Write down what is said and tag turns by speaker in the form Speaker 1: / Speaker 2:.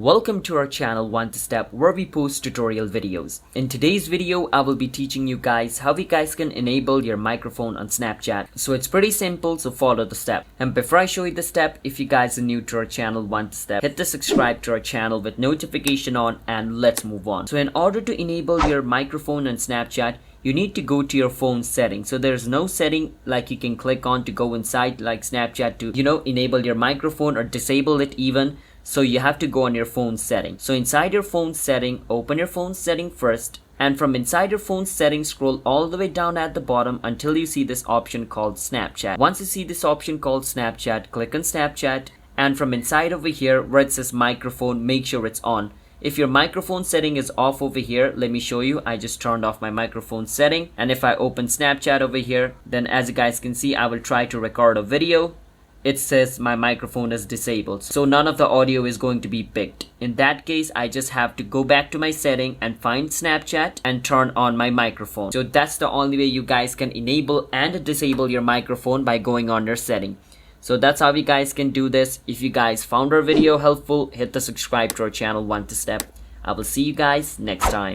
Speaker 1: Welcome to our channel One to Step, where we post tutorial videos. In today's video, I will be teaching you guys how you guys can enable your microphone on Snapchat. So it's pretty simple, so follow the step. And before I show you the step, if you guys are new to our channel One to Step, hit the subscribe to our channel with notification on, and let's move on. So in order to enable your microphone on Snapchat, you need to go to your phone settings. So there's no setting like you can click on to go inside like Snapchat to enable your microphone or disable it even. So you have to go on your phone setting. So inside your phone setting, open your phone setting first, and from inside your phone setting, scroll all the way down at the bottom until you see this option called Snapchat. Once you see this option called Snapchat, click on Snapchat, and from inside over here where it says microphone, make sure it's on. If your microphone setting is off over here, let me show you. I just turned off my microphone setting, and if I open Snapchat over here, then as you guys can see, I will try to record a video. It says my microphone is disabled, so none of the audio is going to be picked. In that case, I just have to go back to my setting and find Snapchat and turn on my microphone. So that's the only way you guys can enable and disable your microphone, by going on your setting. So that's how you guys can do this. If you guys found our video helpful, hit the subscribe to our channel One to Step. I will see you guys next time.